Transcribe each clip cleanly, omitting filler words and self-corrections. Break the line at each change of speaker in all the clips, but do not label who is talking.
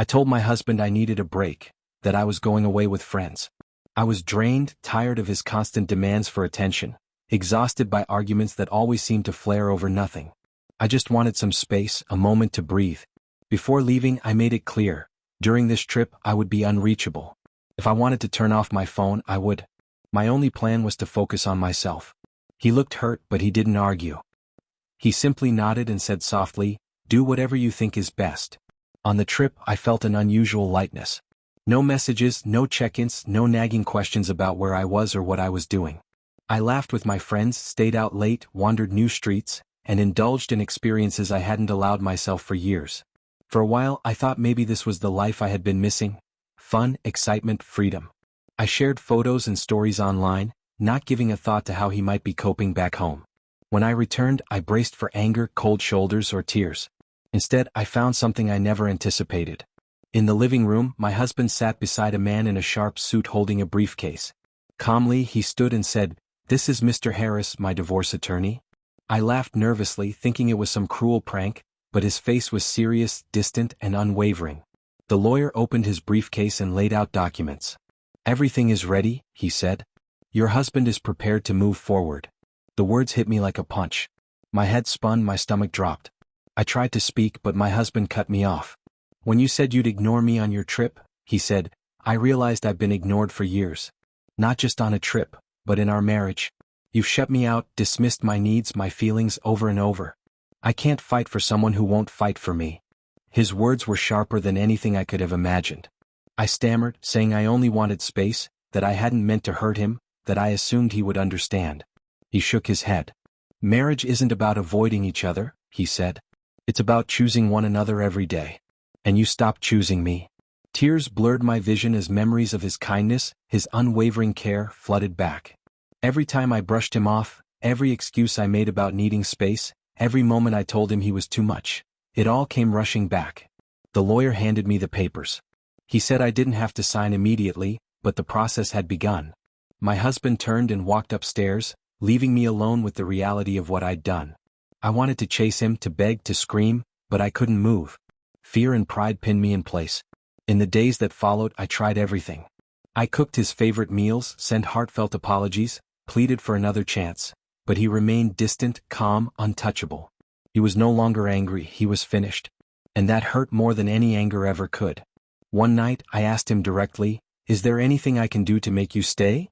I told my husband I needed a break, that I was going away with friends. I was drained, tired of his constant demands for attention, exhausted by arguments that always seemed to flare over nothing. I just wanted some space, a moment to breathe. Before leaving, I made it clear, during this trip I would be unreachable. If I wanted to turn off my phone, I would. My only plan was to focus on myself. He looked hurt, but he didn't argue. He simply nodded and said softly, "Do whatever you think is best." On the trip, I felt an unusual lightness. No messages, no check-ins, no nagging questions about where I was or what I was doing. I laughed with my friends, stayed out late, wandered new streets, and indulged in experiences I hadn't allowed myself for years. For a while, I thought maybe this was the life I had been missing. Fun, excitement, freedom. I shared photos and stories online, not giving a thought to how he might be coping back home. When I returned, I braced for anger, cold shoulders, or tears. Instead, I found something I never anticipated. In the living room, my husband sat beside a man in a sharp suit holding a briefcase. Calmly, he stood and said, "This is Mr. Harris, my divorce attorney." I laughed nervously, thinking it was some cruel prank, but his face was serious, distant, and unwavering. The lawyer opened his briefcase and laid out documents. "Everything is ready," he said. "Your husband is prepared to move forward." The words hit me like a punch. My head spun, my stomach dropped. I tried to speak, but my husband cut me off. "When you said you'd ignore me on your trip," he said, "I realized I've been ignored for years. Not just on a trip, but in our marriage. You've shut me out, dismissed my needs, my feelings over and over. I can't fight for someone who won't fight for me." His words were sharper than anything I could have imagined. I stammered, saying I only wanted space, that I hadn't meant to hurt him, that I assumed he would understand. He shook his head. "Marriage isn't about avoiding each other," he said. "It's about choosing one another every day. And you stopped choosing me." Tears blurred my vision as memories of his kindness, his unwavering care, flooded back. Every time I brushed him off, every excuse I made about needing space, every moment I told him he was too much, it all came rushing back. The lawyer handed me the papers. He said I didn't have to sign immediately, but the process had begun. My husband turned and walked upstairs, leaving me alone with the reality of what I'd done. I wanted to chase him, to beg, to scream, but I couldn't move. Fear and pride pinned me in place. In the days that followed, I tried everything. I cooked his favorite meals, sent heartfelt apologies, pleaded for another chance, but he remained distant, calm, untouchable. He was no longer angry, he was finished. And that hurt more than any anger ever could. One night, I asked him directly, "Is there anything I can do to make you stay?"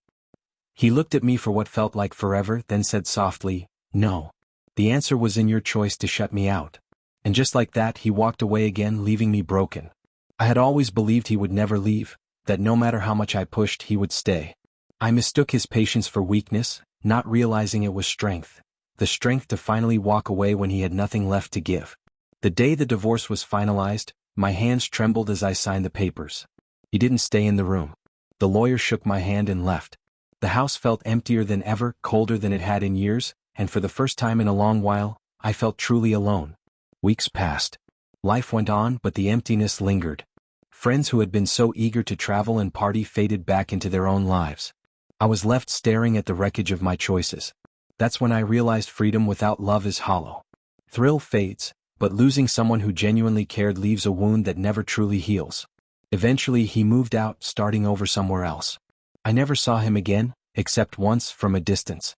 He looked at me for what felt like forever, then said softly, "No. The answer was in your choice to shut me out." And just like that, he walked away again, leaving me broken. I had always believed he would never leave, that no matter how much I pushed, he would stay. I mistook his patience for weakness, not realizing it was strength. The strength to finally walk away when he had nothing left to give. The day the divorce was finalized, my hands trembled as I signed the papers. He didn't stay in the room. The lawyer shook my hand and left. The house felt emptier than ever, colder than it had in years, and for the first time in a long while, I felt truly alone. Weeks passed. Life went on, but the emptiness lingered. Friends who had been so eager to travel and party faded back into their own lives. I was left staring at the wreckage of my choices. That's when I realized freedom without love is hollow. Thrill fades, but losing someone who genuinely cared leaves a wound that never truly heals. Eventually he moved out, starting over somewhere else. I never saw him again, except once from a distance.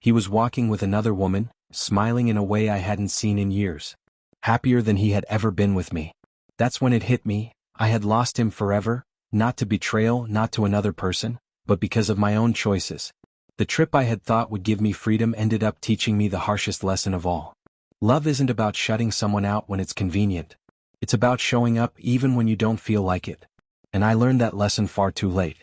He was walking with another woman, smiling in a way I hadn't seen in years. Happier than he had ever been with me. That's when it hit me, I had lost him forever, not to betrayal, not to another person, but because of my own choices. The trip I had thought would give me freedom ended up teaching me the harshest lesson of all. Love isn't about shutting someone out when it's convenient. It's about showing up even when you don't feel like it. And I learned that lesson far too late.